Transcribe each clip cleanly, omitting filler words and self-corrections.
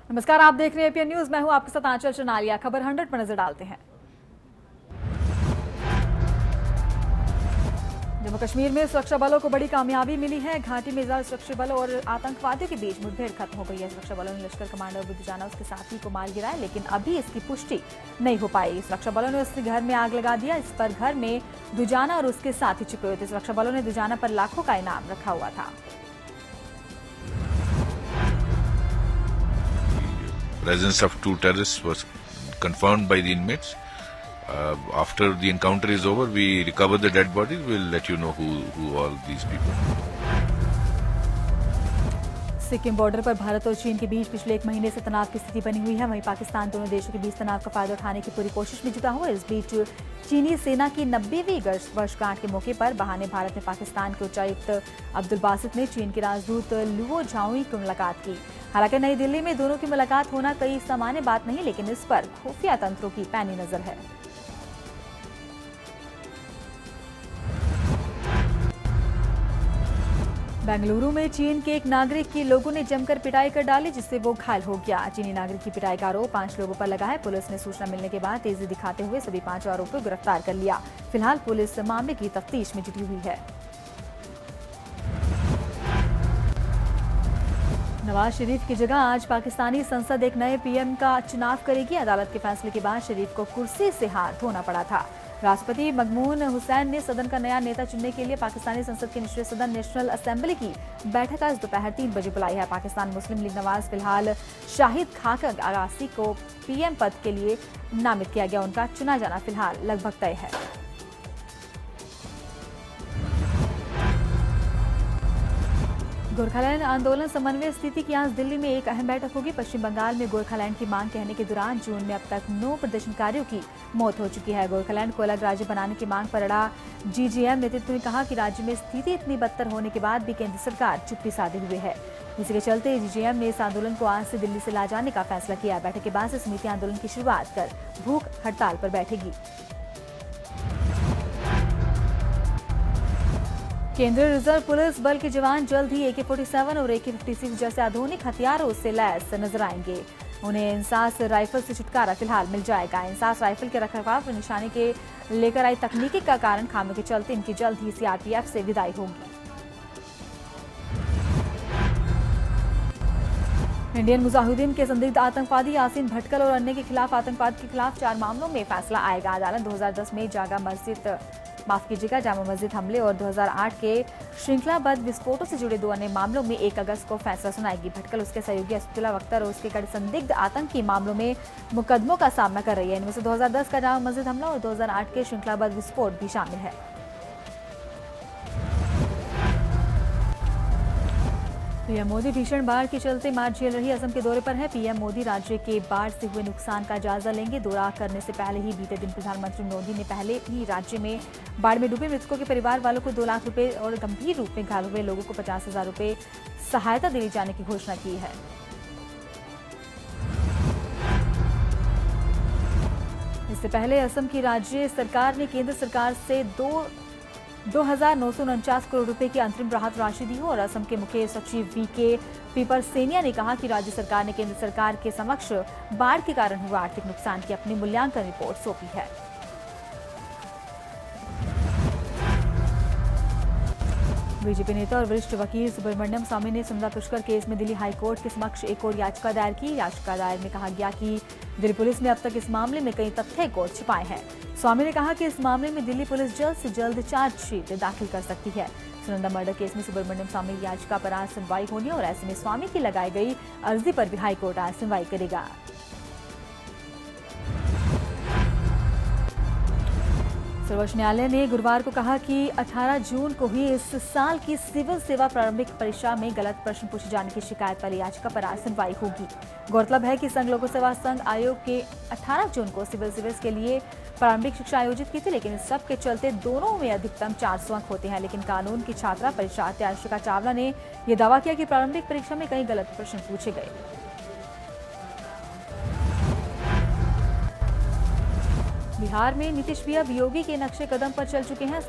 नमस्कार, आप देख रहे हैं एपीएन न्यूज। मैं हूं आपके साथ आंचल चनालिया। खबर 100 पर नजर डालते हैं। जम्मू कश्मीर में सुरक्षा बलों को बड़ी कामयाबी मिली है। घाटी में सुरक्षा बलों और आतंकवादियों के बीच मुठभेड़ खत्म हो गई है। सुरक्षा बलों ने लश्कर कमांडर दुजाना उसके साथी को मार गिराया, लेकिन अभी इसकी पुष्टि नहीं हो पाई। सुरक्षा बलों ने उसके घर में आग लगा दिया। इस पर घर में दुजाना और उसके साथी छिपे हुए थे। सुरक्षा बलों ने दुजाना पर लाखों का इनाम रखा हुआ था। Presence of two terrorists was confirmed by the inmates. After the encounter is over, we recover the dead bodies. We'll let you know who all these people are. Sikkim border पर भारत और चीन के बीच पिछले 1 महीने से तनाव की स्थिति बनी हुई है। वहीं पाकिस्तान दोनों देशों के बीच तनाव का फायदा उठाने की पूरी कोशिश में जुटा हुआ है। इस बीच चीनी सेना की 90वीं वर्षगांठ के मौके पर बहाने भारत में पाकिस्तान के उच्चायुक्त अब्दुल बासित ने चीन के राजदूत लुओ झाओई की मुलाकात की। हालांकि नई दिल्ली में दोनों की मुलाकात होना कोई सामान्य बात नहीं, लेकिन इस पर खुफिया तंत्रों की पैनी नजर है। बेंगलुरु में चीन के एक नागरिक की लोगों ने जमकर पिटाई कर डाली, जिससे वो घायल हो गया। चीनी नागरिक की पिटाई का आरोप 5 लोगों पर लगा है। पुलिस ने सूचना मिलने के बाद तेजी दिखाते हुए सभी 5 आरोपियों को गिरफ्तार कर लिया। फिलहाल पुलिस मामले की तफ्तीश में जुटी हुई है। नवाज शरीफ की जगह आज पाकिस्तानी संसद एक नए पीएम का चुनाव करेगी। अदालत के फैसले के बाद शरीफ को कुर्सी से हाथ धोना पड़ा था। राष्ट्रपति मखमून हुसैन ने सदन का नया नेता चुनने के लिए पाकिस्तानी संसद के निचले सदन नेशनल असेंबली की बैठक आज दोपहर 3 बजे बुलाई है। पाकिस्तान मुस्लिम लीग नवाज फिलहाल शाहिद खाकक अगासी को पीएम पद के लिए नामित किया गया। उनका चुना जाना फिलहाल लगभग तय है। गोरखालैंड आंदोलन समन्वय स्थिति की आज दिल्ली में एक अहम बैठक होगी। पश्चिम बंगाल में गोरखालैंड की मांग कहने के दौरान जून में अब तक 9 प्रदर्शनकारियों की मौत हो चुकी है। गोरखालैंड को अलग राज्य बनाने की मांग पर अड़ा जीजेएम नेतृत्व ने कहा कि राज्य में स्थिति इतनी बदतर होने के बाद भी केंद्र सरकार चुप्पी साधे हुए है। इसी के चलते जीजेएम ने इस आंदोलन को आज से दिल्ली से ला जाने का फैसला किया। बैठक के बाद से समिति आंदोलन की शुरुआत कर भूख हड़ताल पर बैठेगी। केंद्रीय रिजर्व पुलिस बल के जवान जल्द ही AK-47 और AK-56 जैसे आधुनिक हथियारों से लैस नजर आएंगे। उन्हें इंसास राइफल से छुटकारा फिलहाल मिल जाएगा। इंसास राइफल के रखरखाव और निशाने के लेकर आई तकनीकी का कारण खामियों के चलते इनकी जल्द ही CRPF से विदाई होगी। इंडियन मुजाहिदीन के संदिग्ध आतंकवादी यासीन भटकल और अन्य के खिलाफ आतंकवाद के खिलाफ 4 मामलों में फैसला आएगा। अदालत 2010 में जामा मस्जिद हमले और 2008 के श्रृंखलाबद्ध विस्फोटों से जुड़े 2 अन्य मामलों में 1 अगस्त को फैसला सुनाएगी। भटकल, उसके सहयोगी असदुल्ला अख्तर और उसके कड़े संदिग्ध आतंकी मामलों में मुकदमों का सामना कर रही है। इनमें से 2010 का जामा मस्जिद हमला और 2008 के श्रृंखलाबद्ध विस्फोट भी शामिल है। पीएम मोदी भीषण बाढ़ के चलते मार झेल रही असम के दौरे पर है। पीएम मोदी राज्य के बाढ़ से हुए नुकसान का जायजा लेंगे। दौरा करने से पहले ही बीते दिन प्रधानमंत्री मोदी ने पहले ही राज्य में बाढ़ में डूबे मृतकों के परिवार वालों को 2 लाख रुपए और गंभीर रूप में घायल हुए लोगों को 50,000 रुपए सहायता दिए जाने की घोषणा की है। इससे पहले असम की राज्य सरकार ने केंद्र सरकार से 2,949 करोड़ रुपए की अंतरिम राहत राशि दी हो और असम के मुख्य सचिव VK पीपरसेनिया ने कहा कि राज्य सरकार ने केंद्र सरकार के समक्ष बाढ़ के कारण हुए आर्थिक नुकसान की अपनी मूल्यांकन रिपोर्ट सौंपी है। बीजेपी नेता और वरिष्ठ वकील सुब्रमण्यम स्वामी ने सुंदरा पुष्कर केस में दिल्ली हाईकोर्ट के समक्ष एक और याचिका दायर की। याचिका दायर में कहा गया कि दिल्ली पुलिस ने अब तक इस मामले में कई तथ्य कोड छिपाए हैं। स्वामी ने कहा कि इस मामले में दिल्ली पुलिस जल्द से जल्द चार्जशीट दाखिल कर सकती है। सुनंदा मर्डर केस में सुब्रमण्यम स्वामी याचिका पर आज सुनवाई होनी और ऐसे में स्वामी की लगाई गई अर्जी पर भी हाईकोर्ट आज सुनवाई करेगा। सर्वोच्च न्यायालय ने गुरुवार को कहा कि 18 जून को ही इस साल की सिविल सेवा प्रारंभिक परीक्षा में गलत प्रश्न पूछे जाने की शिकायत वाली याचिका पर आज सुनवाई होगी। गौरतलब है कि संघ लोक सेवा संघ आयोग के 18 जून को सिविल सर्विस के लिए प्रारंभिक शिक्षा आयोजित की थी, लेकिन इस सब के चलते दोनों में अधिकतम 400 अंक होते हैं। लेकिन कानून की छात्रा परीक्षार्थी आशिका चावला ने यह दावा किया कि प्रारंभिक परीक्षा में कई गलत प्रश्न पूछे गए। बिहार में नीतीश भी अब योगी के नक्शे कदम पर चल चुके हैं।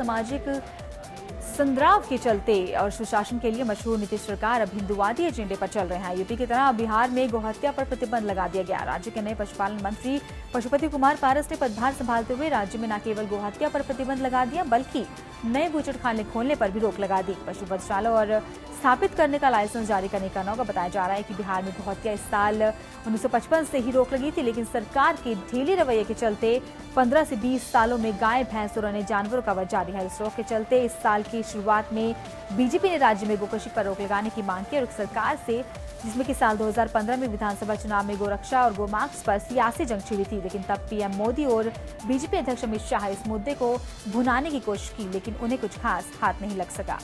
संद्राव के चलते और सुशासन के लिए मशहूर नीतीश सरकार अब हिंदुवादी एजेंडे पर चल रहे हैं। यूपी की तरह बिहार में गोहत्या पर प्रतिबंध लगा दिया गया। राज्य के नए पशुपालन मंत्री पशुपति कुमार पारस ने पदभार संभालते हुए राज्य में न केवल गोहत्या पर प्रतिबंध लगा दिया बल्कि नए बूचड़खाने खोलने पर भी रोक लगा दी। पशु वधशाला और स्थापित करने का लाइसेंस जारी करने का नौका बताया जा रहा है कि बिहार में गोहत्या इस साल 1955 से ही रोक लगी थी, लेकिन सरकार के ढीली रवैये के चलते 15 से 20 सालों में गाय, भैंस और अन्य जानवरों का वध जारी है। इस रोक के चलते इस साल की शुरुआत में बीजेपी ने राज्य में गोकशी पर रोक लगाने की मांग की और सरकार से, जिसमें कि साल 2015 में विधानसभा चुनाव में गोरक्षा और गोमांस पर सियासी जंग छिड़ी थी। लेकिन तब पीएम मोदी और बीजेपी अध्यक्ष अमित शाह इस मुद्दे को भुनाने की कोशिश की, लेकिन उन्हें कुछ खास हाथ नहीं लग सका।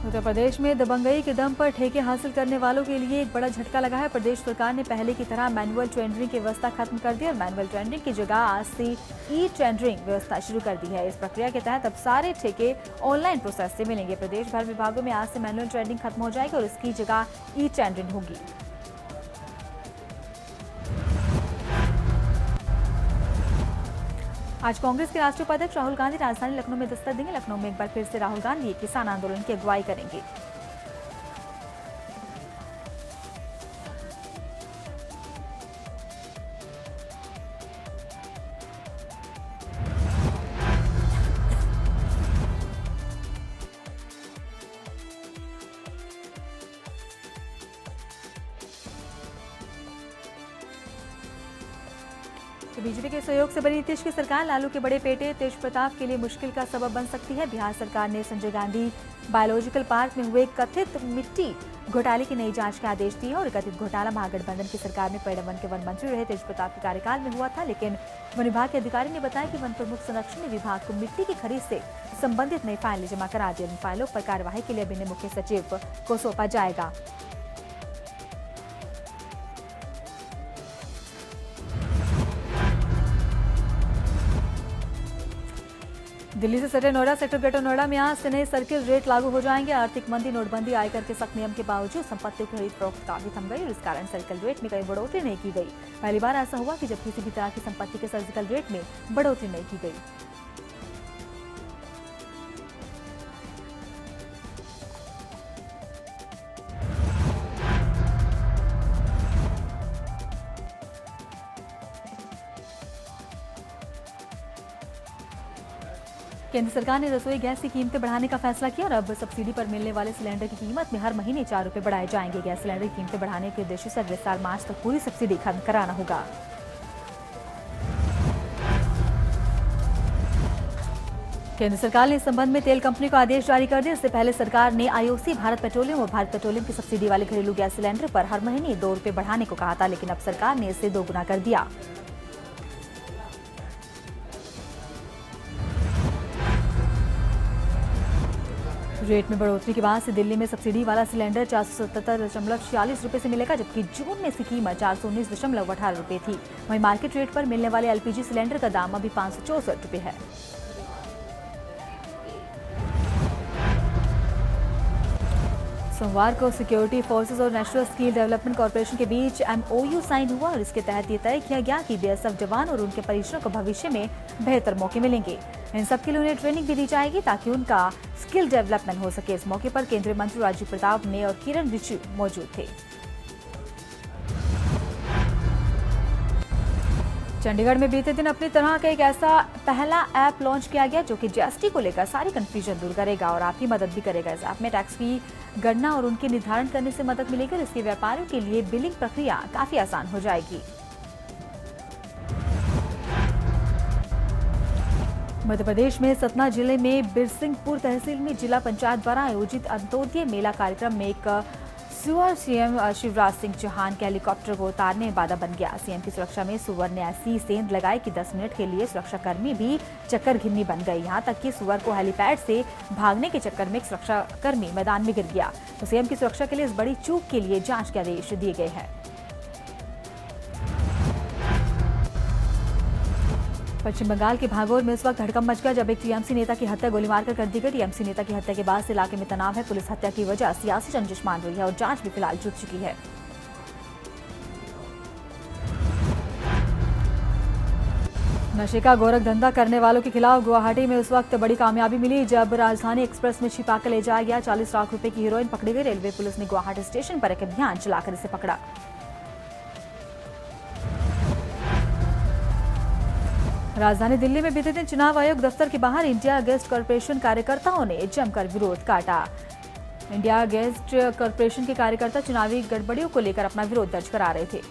उत्तर प्रदेश में दबंगई के दम पर ठेके हासिल करने वालों के लिए एक बड़ा झटका लगा है। प्रदेश सरकार ने पहले की तरह मैनुअल टेंडरिंग की व्यवस्था खत्म कर दी और मैनुअल टेंडरिंग की जगह आज से ई टेंडरिंग व्यवस्था शुरू कर दी है। इस प्रक्रिया के तहत अब सारे ठेके ऑनलाइन प्रोसेस से मिलेंगे। प्रदेश भर विभागों में आज से मैनुअल टेंडरिंग खत्म हो जाएगी और इसकी जगह ई टेंडरिंग होगी। आज कांग्रेस के राष्ट्रीय उपाध्यक्ष राहुल गांधी राजधानी लखनऊ में दस्तक देंगे। लखनऊ में एक बार फिर से राहुल गांधी किसान आंदोलन की अगुवाई करेंगे। तो बीजेपी के सहयोग से बनी नीतीश की सरकार लालू के बड़े बेटे तेज प्रताप के लिए मुश्किल का सबब बन सकती है। बिहार सरकार ने संजय गांधी बायोलॉजिकल पार्क में हुए कथित मिट्टी घोटाले की नई जांच के आदेश दिए और कथित घोटाला महागठबंधन की सरकार में पर्यटन के वन मंत्री रहे तेज प्रताप के कार्यकाल में हुआ था, लेकिन वन विभाग के अधिकारी ने बताया कि वन प्रमुख संरक्षण विभाग को मिट्टी की खरीद से संबंधित नई फाइलें जमा करा दी। इन फाइलों पर कार्यवाही के लिए अभी मुख्य सचिव को सौंपा जाएगा। दिल्ली से सटे नोएडा सेक्टर ग्रेटर नोएडा में आज से नए सर्किल रेट लागू हो जाएंगे। आर्थिक मंदी, नोटबंदी, आयकर के सख्त नियम के बावजूद संपत्तियों की खरीद फरोख्त काफी थम गई और इस कारण सर्किल रेट में कोई बढ़ोतरी नहीं की गई। पहली बार ऐसा हुआ कि जब किसी भी तरह की संपत्ति के सर्जिकल रेट में बढ़ोतरी नहीं की गई। केंद्र सरकार ने रसोई गैस की कीमतें बढ़ाने का फैसला किया और अब सब्सिडी पर मिलने वाले सिलेंडर की कीमत में हर महीने 4 रुपए बढ़ाए जाएंगे। गैस सिलेंडर की कीमतें बढ़ाने के उद्देश्य से अगले साल मार्च तक पूरी सब्सिडी खत्म कराना होगा। केंद्र सरकार ने इस संबंध में तेल कंपनी को आदेश जारी कर दिया। इससे पहले सरकार ने आईओसी, भारत पेट्रोलियम और भारत पेट्रोलियम की सब्सिडी वाले घरेलू गैस सिलेंडर पर हर महीने 2 रुपए बढ़ाने को कहा था, लेकिन अब सरकार ने इसे 2 गुना कर दिया। रेट में बढ़ोतरी के बाद से दिल्ली में सब्सिडी वाला सिलेंडर 477.46 रुपए से मिलेगा, जबकि जून में इसकी कीमत 419.18 रुपए थी। वहीं मार्केट रेट पर मिलने वाले एलपीजी सिलेंडर का दाम अभी 564 रुपए है। सोमवार को सिक्योरिटी फोर्सेस और नेशनल स्किल डेवलपमेंट कॉर्पोरेशन के बीच एमओयू साइन हुआ और इसके तहत ये तय किया गया कि बीएसएफ जवान और उनके परिजनों को भविष्य में बेहतर मौके मिलेंगे। इन सब के लिए उन्हें ट्रेनिंग भी दी जाएगी ताकि उनका स्किल डेवलपमेंट हो सके। इस मौके पर केंद्रीय मंत्री राजीव प्रताप ने और किरण रिजिजू मौजूद थे। चंडीगढ़ में बीते दिन अपनी तरह का एक ऐसा पहला ऐप लॉन्च किया गया जो कि जीएसटी को लेकर सारी कंफ्यूजन दूर करेगा और आपकी मदद भी करेगा। इस ऐप में टैक्स की गणना और उनके निर्धारण करने से मदद मिलेगी और इसके व्यापारियों के लिए बिलिंग प्रक्रिया काफी आसान हो जाएगी। मध्य प्रदेश में सतना जिले में बिरसिंहपुर तहसील में जिला पंचायत द्वारा आयोजित अंत्योदय मेला कार्यक्रम में एक सुअर सीएम शिवराज सिंह चौहान के हेलीकॉप्टर को उतारने में बाधा बन गया। सीएम की सुरक्षा में सुअर ने ऐसी सेंध लगाई कि 10 मिनट के लिए सुरक्षाकर्मी भी चक्करघिन्नी बन गई। यहां तक कि सुअर को हेलीपैड से भागने के चक्कर में एक सुरक्षाकर्मी मैदान में गिर गया। तो सीएम की सुरक्षा के लिए इस बड़ी चूक के लिए जांच के आदेश दिए गए हैं। पश्चिम बंगाल के भागोर में इस वक्त हड़कंप मच गया जब एक टीएमसी नेता की हत्या गोली मारकर कर दी गई। टीएमसी नेता की हत्या के बाद से इलाके में तनाव है। पुलिस हत्या की वजह सियासी रंजिश मान रही है और जांच भी फिलहाल जुट चुकी है। नशे का गोरख धंधा करने वालों के खिलाफ गुवाहाटी में उस वक्त बड़ी कामयाबी मिली जब राजधानी एक्सप्रेस में छिपाकर ले जाया गया 40 लाख रुपए की हीरोइन पकड़ी गई। रेलवे पुलिस ने गुवाहाटी स्टेशन पर एक अभियान चलाकर इसे पकड़ा। राजधानी दिल्ली में बीते दिन चुनाव आयोग दफ्तर के बाहर इंडिया गेस्ट कॉरपोरेशन कार्यकर्ताओं ने जमकर विरोध काटा। इंडिया गेस्ट कॉरपोरेशन के कार्यकर्ता चुनावी गड़बड़ियों को लेकर अपना विरोध दर्ज करा रहे थे।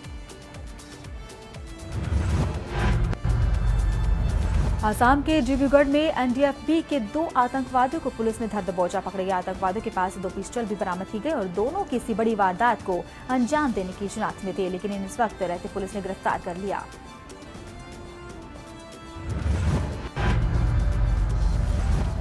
आसाम के डिब्रूगढ़ में एनडीएफबी के 2 आतंकवादियों को पुलिस ने धर दबोचा। पकड़े गए आतंकवादियों के पास 2 पिस्टल भी बरामद की गई और दोनों किसी बड़ी वारदात को अंजाम देने की शिनाख्त में थे, लेकिन इस वक्त रहते पुलिस ने गिरफ्तार कर लिया।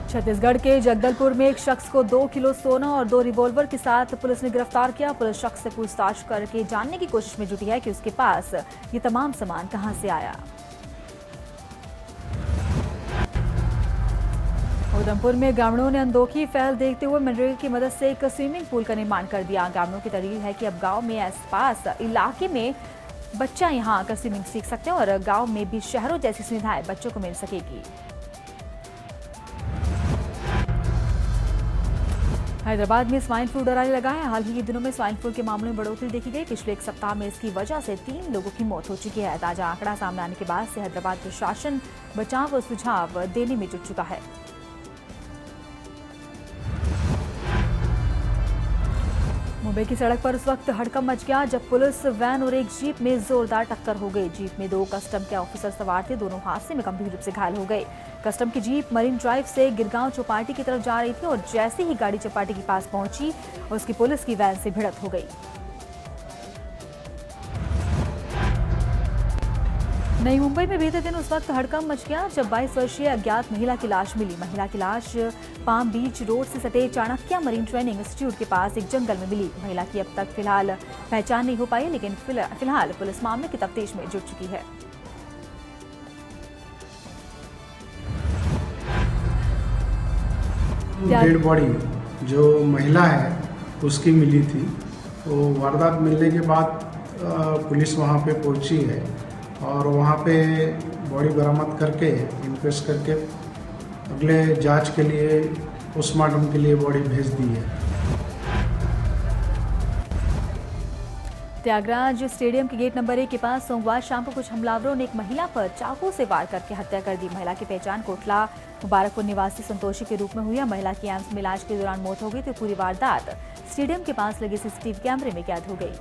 छत्तीसगढ़ के जगदलपुर में एक शख्स को 2 किलो सोना और 2 रिवॉल्वर के साथ पुलिस ने गिरफ्तार किया। पुलिस शख्स से पूछताछ करके जानने की कोशिश में जुटी है कि उसके पास ये तमाम सामान कहां से आया। उधमपुर में ग्रामीणों ने अनोखी पहल देखते हुए मनरेगा की मदद से एक स्विमिंग पूल का निर्माण कर दिया। ग्रामीणों की दलील है कि अब गांव में आसपास इलाके में बच्चा यहां आकर स्विमिंग सीख सकते हैं और गांव में भी शहरों जैसी सुविधाएं बच्चों को मिल सकेगी। हैदराबाद में स्वाइन फ्लू डराने लगा है। हाल ही के दिनों में स्वाइन फ्लू के मामलों में बढ़ोतरी देखी गई। पिछले 1 सप्ताह में इसकी वजह से 3 लोगों की मौत हो चुकी है। ताजा आंकड़ा सामने आने के बाद से हैदराबाद प्रशासन बचाव और सुझाव देने में जुट चुका है। मुंबई की सड़क पर उस वक्त हड़कंप मच गया जब पुलिस वैन और एक जीप में जोरदार टक्कर हो गई। जीप में 2 कस्टम के ऑफिसर सवार थे। दोनों हादसे में गंभीर रूप से घायल हो गए। कस्टम की जीप मरीन ड्राइव से गिरगांव चौपाटी की तरफ जा रही थी और जैसे ही गाड़ी चौपाटी के पास पहुंची उसकी पुलिस की वैन से भिड़ंत हो गई। नई मुंबई में बीते दिन उस वक्त हड़कंप मच गया जब 22 वर्षीय अज्ञात महिला की लाश मिली। महिला की लाश पाम बीच रोड से सटे चाणक्य मरीन ट्रेनिंग इंस्टीट्यूट के पास एक जंगल में मिली। महिला की अब तक फिलहाल पहचान नहीं हो पाई, लेकिन फिलहाल पुलिस मामले की तफ्तीश में जुट चुकी है। डेड बॉडी जो महिला है उसकी मिली थी, तो वारदात मिलने के बाद पुलिस वहाँ पे पहुँची है और वहाँ पे बॉडी बरामद करके इनक्वेस्ट करके अगले जांच के लिए पोस्टमार्टम के लिए बॉडी भेज दी है। त्यागराज स्टेडियम के गेट नंबर 1 के पास सोमवार शाम को कुछ हमलावरों ने एक महिला पर चाकू से वार करके हत्या कर दी। महिला की पहचान कोटला मुबारकपुर निवासी संतोषी के रूप में हुई है। महिला की एम्स में इलाज के दौरान मौत हो गई तो पूरी वारदात स्टेडियम के पास लगे सीसीटीवी कैमरे में कैद हो गई।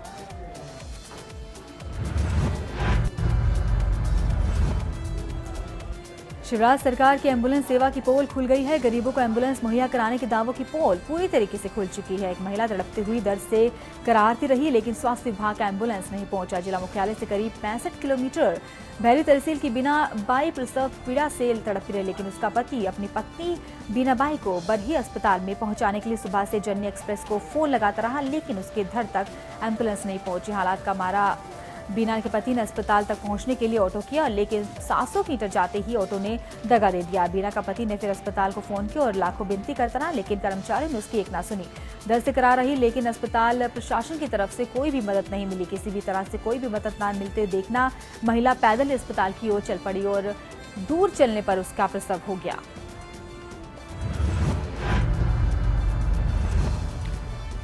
शिवराज सरकार की एम्बुलेंस सेवा की पोल खुल गई है। गरीबों को एम्बुलेंस मुहैया कराने के दावों की पोल पूरी तरीके से खुल चुकी है। एक महिला तड़पती हुई दर्द से करारती रही, लेकिन स्वास्थ्य विभाग का एम्बुलेंस नहीं पहुंचा। जिला मुख्यालय से करीब 65 किलोमीटर भैरी तहसील की बीना बाई प्रसव पीड़ा से तड़पती रही, लेकिन उसका पति अपनी पत्नी बीना बाई को बरही अस्पताल में पहुंचाने के लिए सुबह से जननी एक्सप्रेस को फोन लगाता रहा, लेकिन उसके घर तक एम्बुलेंस नहीं पहुंची। हालात का मारा बीना के पति ने अस्पताल तक पहुंचने के लिए ऑटो किया, लेकिन 700 मीटर जाते ही ऑटो ने दगा दे दिया। बीना का पति ने फिर अस्पताल को फोन किया और लाखों विनती करता रहा, लेकिन कर्मचारियों ने उसकी एक ना सुनी। दर्द से करा रही, लेकिन अस्पताल प्रशासन की तरफ से कोई भी मदद नहीं मिली। किसी भी तरह से कोई भी मदद न मिलते हुए देखना महिला पैदल अस्पताल की ओर चल पड़ी और दूर चलने पर उसका प्रसव हो गया।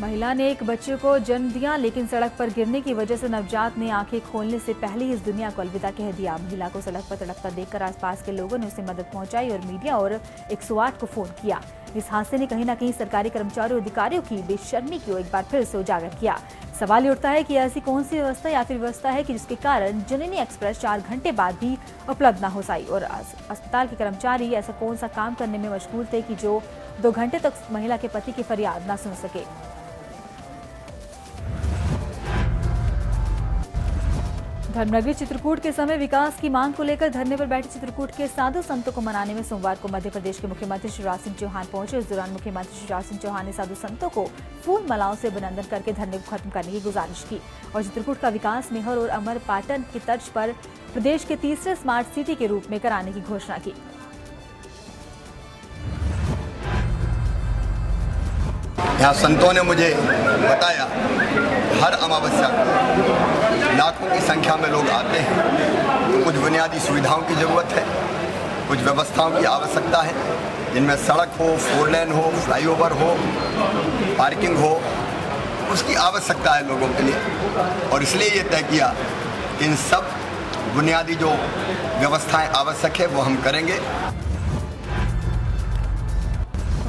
महिला ने एक बच्चे को जन्म दिया, लेकिन सड़क पर गिरने की वजह से नवजात ने आंखें खोलने से पहले ही इस दुनिया को अलविदा कह दिया। महिला को सड़क पर तड़पता देखकर आसपास के लोगों ने उसे मदद पहुंचाई और मीडिया और 108 को फोन किया। इस हादसे ने कहीं न कहीं सरकारी कर्मचारियों और अधिकारियों की बेशर्मी को एक बार फिर से उजागर किया। सवाल ये उठता है कि ऐसी कौन सी व्यवस्था या फिर व्यवस्था है कि जिसके कारण जननी एक्सप्रेस 4 घंटे बाद भी उपलब्ध न हो पाई और अस्पताल के कर्मचारी ऐसा कौन सा काम करने में मशगूल थे कि जो 2 घंटे तक महिला के पति की फरियाद न सुन सके। धर्मनगरी चित्रकूट के समय विकास की मांग को लेकर धरने पर बैठे चित्रकूट के साधु संतों को मनाने में सोमवार को मध्य प्रदेश के मुख्यमंत्री शिवराज सिंह चौहान पहुंचे। इस दौरान मुख्यमंत्री शिवराज सिंह चौहान ने साधु संतों को फूल मालाओं से अभिनंदन करके धरने को खत्म करने की गुजारिश की और चित्रकूट का विकास मेहर और अमर पाटन की तर्ज पर प्रदेश के तीसरे स्मार्ट सिटी के रूप में कराने की घोषणा की। यहाँ संतों ने मुझे बताया हर अमावस्या को लाखों की संख्या में लोग आते हैं, तो कुछ बुनियादी सुविधाओं की ज़रूरत है, कुछ व्यवस्थाओं की आवश्यकता है, जिनमें सड़क हो, 4 लेन हो, फ्लाईओवर हो, पार्किंग हो, उसकी आवश्यकता है लोगों के लिए। और इसलिए ये तय किया कि इन सब बुनियादी जो व्यवस्थाएं आवश्यक है वो हम करेंगे।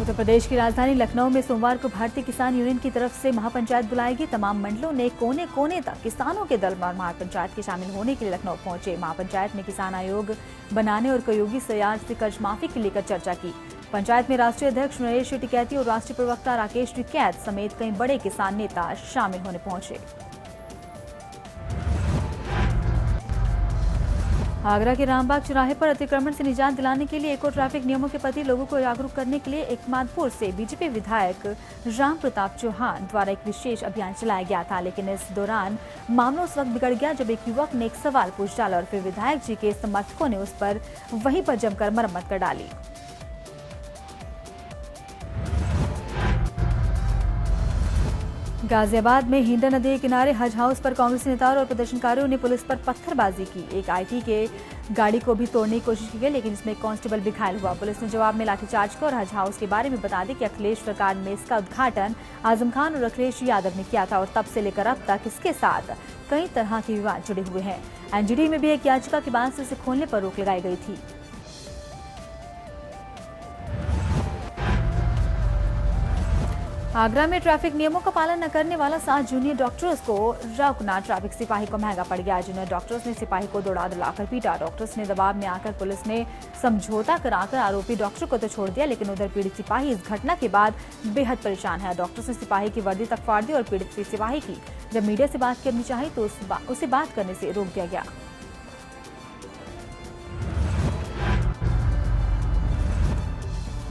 उत्तर प्रदेश की राजधानी लखनऊ में सोमवार को भारतीय किसान यूनियन की तरफ से महापंचायत बुलाई गई। तमाम मंडलों ने कोने कोने तक किसानों के दल में महापंचायत के शामिल होने के लिए लखनऊ पहुंचे। महापंचायत में किसान आयोग बनाने और सहयोगी सयाज से कर्ज माफी को लेकर चर्चा की। पंचायत में राष्ट्रीय अध्यक्ष नरेश टिकैती और राष्ट्रीय प्रवक्ता राकेश टिकैत समेत कई बड़े किसान नेता शामिल होने पहुंचे। आगरा के रामबाग चौराहे पर अतिक्रमण से निजात दिलाने के लिए एक और ट्रैफिक नियमों के प्रति लोगों को जागरूक करने के लिए एकमादपुर से बीजेपी विधायक राम प्रताप चौहान द्वारा एक विशेष अभियान चलाया गया था। लेकिन इस दौरान मामला उस वक्त बिगड़ गया जब एक युवक ने एक सवाल पूछ डाला और फिर विधायक जी के समर्थकों ने उस पर वहीं पर जमकर मरम्मत कर डाली। गाजियाबाद में हिंडन नदी के किनारे हज हाउस पर कांग्रेसी नेताओं और प्रदर्शनकारियों ने पुलिस पर पत्थरबाजी की। एक आईटी के गाड़ी को भी तोड़ने की कोशिश की गई, लेकिन इसमें एक कांस्टेबल भी घायल हुआ। पुलिस ने जवाब में लाठीचार्ज किया और हज हाउस के बारे में बता दी कि अखिलेश सरकार में इसका उद्घाटन आजम खान और अखिलेश यादव ने किया था और तब से लेकर अब तक इसके साथ कई तरह के विवाद जुड़े हुए हैं। एनजीटी में भी एक याचिका के बाद से इसे खोलने पर रोक लगाई गई थी। आगरा में ट्रैफिक नियमों का पालन न करने वाला 7 जूनियर डॉक्टर्स को रोकना ट्रैफिक सिपाही को महंगा पड़ गया। जूनियर डॉक्टर्स ने सिपाही को दौड़ा दिलाकर पीटा। डॉक्टर्स ने दबाव में आकर पुलिस ने समझौता कराकर आरोपी डॉक्टर को तो छोड़ दिया, लेकिन उधर पीड़ित सिपाही इस घटना के बाद बेहद परेशान है। डॉक्टर्स ने सिपाही की वर्दी तक फाड़ दी और पीड़ित सिपाही की जब मीडिया से बात करनी चाहिए तो उसे बात करने से रोक दिया गया।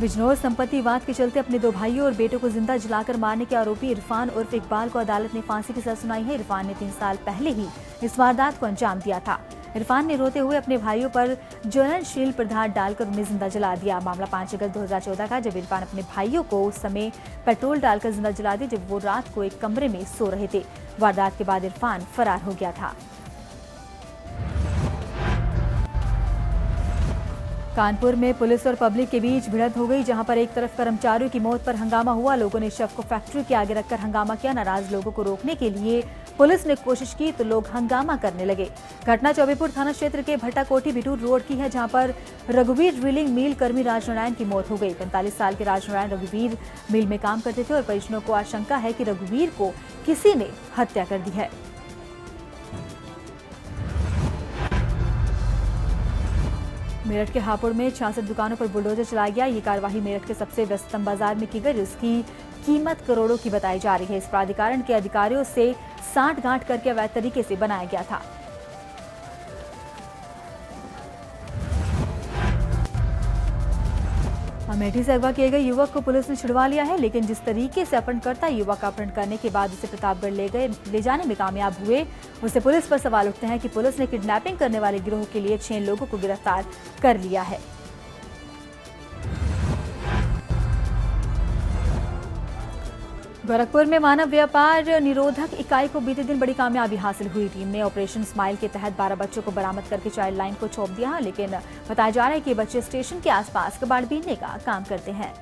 बिजनौर संपत्ति विवाद के चलते अपने 2 भाइयों और बेटों को जिंदा जलाकर मारने के आरोपी इरफान उर्फ इकबाल को अदालत ने फांसी की सजा सुनाई है। इरफान ने 3 साल पहले ही इस वारदात को अंजाम दिया था। इरफान ने रोते हुए अपने भाइयों पर ज्वलनशील पदार्थ डालकर उन्हें जिंदा जला दिया। मामला 5 अगस्त 2014 का, जब इरफान अपने भाइयों को उस समय पेट्रोल डालकर जिंदा जला दिया जब वो रात को एक कमरे में सो रहे थे। वारदात के बाद इरफान फरार हो गया था। कानपुर में पुलिस और पब्लिक के बीच भिड़ंत हो गई, जहां पर एक तरफ कर्मचारियों की मौत पर हंगामा हुआ। लोगों ने शव को फैक्ट्री के आगे रखकर हंगामा किया। नाराज लोगों को रोकने के लिए पुलिस ने कोशिश की तो लोग हंगामा करने लगे। घटना चौबेपुर थाना क्षेत्र के भट्टाकोठी बिटूर रोड की है, जहां पर रघुवीर ड्रिलिंग मिल कर्मी राजनारायण की मौत हो गई। 45 साल के राजनारायण रघुवीर मिल में काम करते थे और परिजनों को आशंका है कि रघुवीर को किसी ने हत्या कर दी है। मेरठ के हापुड़ में 66 दुकानों पर बुलडोजर चलाया गया। ये कार्यवाही मेरठ के सबसे व्यस्ततम बाजार में की गई, जिसकी कीमत करोड़ों की बताई जा रही है। इस प्राधिकरण के अधिकारियों से साठगांठ करके अवैध तरीके से बनाया गया था। अमेठी से अगवा किए गए युवक को पुलिस ने छुड़वा लिया है, लेकिन जिस तरीके से अपहरणकर्ता युवक का अपहरण करने के बाद उसे प्रतापगढ़ ले जाने में कामयाब हुए, उससे पुलिस पर सवाल उठते हैं कि पुलिस ने किडनैपिंग करने वाले गिरोह के लिए 6 लोगों को गिरफ्तार कर लिया है। गोरखपुर में मानव व्यापार निरोधक इकाई को बीते दिन बड़ी कामयाबी हासिल हुई। टीम ने ऑपरेशन स्माइल के तहत 12 बच्चों को बरामद करके चाइल्ड लाइन को सौंप दिया, लेकिन बताया जा रहा है कि बच्चे स्टेशन के आसपास कबाड़ बीनने का काम करते हैं।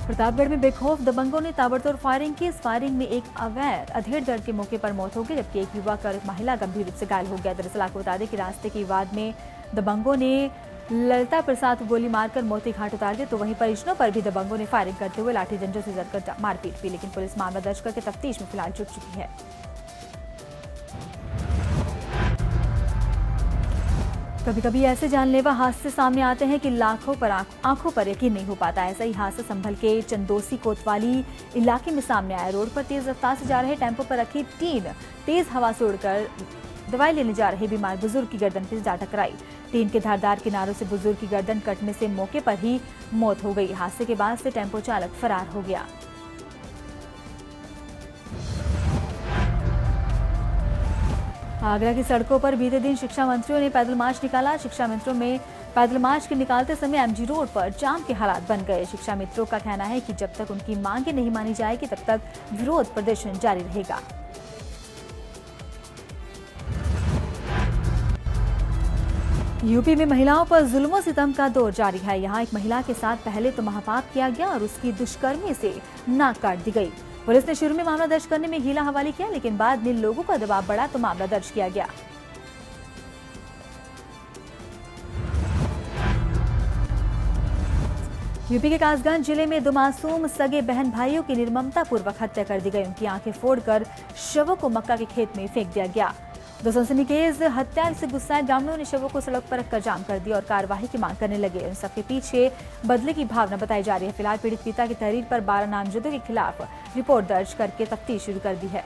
प्रतापगढ़ में बेखौफ दबंगों ने ताबड़तोड़ फायरिंग की। इस फायरिंग में एक अधेड़ दर्द के मौके पर मौत हो गई, जबकि एक युवक और एक महिला गंभीर रूप से घायल हो गया। दरअसल आपको बता दें कि रास्ते के विवाद में दबंगों ने ललिता प्रसाद को गोली मारकर मोती घाट उतार दिया, तो वहीं परिजनों पर भी दबंगों ने फायरिंग करते हुए लाठी डंडों से जड़कर मारपीट की, लेकिन पुलिस मामला दर्ज करके तफ्तीश में फिलहाल जुट चुकी है। कभी कभी ऐसे जानलेवा हादसे सामने आते हैं कि लाखों पर आंखों पर यकीन नहीं हो पाता। ऐसा ही हादसा संभल के चंदोसी कोतवाली इलाके में सामने आया। रोड पर तेज रफ्तार से जा रहे टेम्पो पर रखी टीन तेज हवा से उड़कर दवाई लेने जा रहे बीमार बुजुर्ग की गर्दन पर जा टकराई। टीन के धारदार किनारों से बुजुर्ग की गर्दन कटने से मौके पर ही मौत हो गई। हादसे के बाद से टेम्पो चालक फरार हो गया। आगरा की सड़कों पर बीते दिन शिक्षा मंत्रियों ने पैदल मार्च निकाला। शिक्षा मित्रों में पैदल मार्च के निकालते समय एमजी रोड पर जाम के हालात बन गए। शिक्षा मित्रों का कहना है कि जब तक उनकी मांगे नहीं मानी जाएगी तब तक विरोध प्रदर्शन जारी रहेगा। यूपी में महिलाओं पर जुल्म सितम का दौर जारी है। यहाँ एक महिला के साथ पहले तो महापाप किया गया और उसकी दुष्कर्मी से नाक काट दी गई। पुलिस ने शुरू में मामला दर्ज करने में हीला हवाली किया, लेकिन बाद में लोगों का दबाव बढ़ा तो मामला दर्ज किया गया। यूपी के कासगंज जिले में 2 मासूम सगे बहन भाइयों की निर्ममतापूर्वक हत्या कर दी गई। उनकी आंखें फोड़कर शवों को मक्का के खेत में फेंक दिया गया। दो सनसनीखेज हत्या से गुस्साए ग्रामीणों ने शवों को सड़क पर रखकर जाम कर दिया और कार्रवाई की मांग करने लगे। उन सबके पीछे बदले की भावना बताई जा रही है। फिलहाल पीड़ित पिता की तहरीर पर 12 नामजदों के खिलाफ रिपोर्ट दर्ज करके तफ्तीश शुरू कर दी है।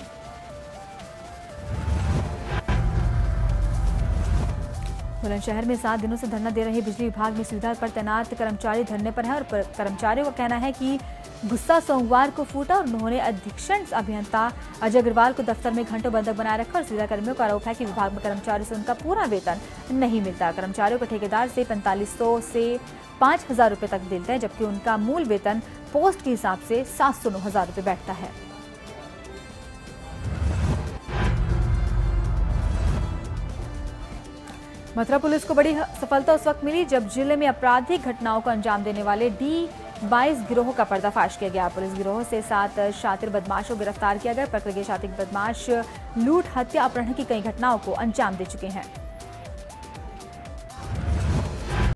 बुलंदशहर में 7 दिनों से धरना दे रहे बिजली विभाग में सुविधा पर तैनात कर्मचारी धरने पर है और कर्मचारियों का कहना है कि गुस्सा सोमवार को फूटा और उन्होंने अधीक्षण अभियंता अजय अग्रवाल को दफ्तर में घंटों बंधक बनाए रखा और सुविधा कर्मियों का आरोप है कि विभाग में कर्मचारियों से उनका पूरा वेतन नहीं मिलता। कर्मचारियों को ठेकेदार से 4500 से 5000 रुपए तक मिलते हैं, जबकि उनका मूल वेतन पोस्ट के हिसाब से 700-9000 रुपए बैठता है। मथुरा पुलिस को बड़ी सफलता उस वक्त मिली जब जिले में आपराधिक घटनाओं को अंजाम देने वाले D22 गिरोह का पर्दाफाश किया गया। पुलिस गिरोह से 7 शातिर बदमाशों को गिरफ्तार किया गया। पकड़े गए शातिर बदमाश लूट, हत्या, अपहरण की कई घटनाओं को अंजाम दे चुके हैं।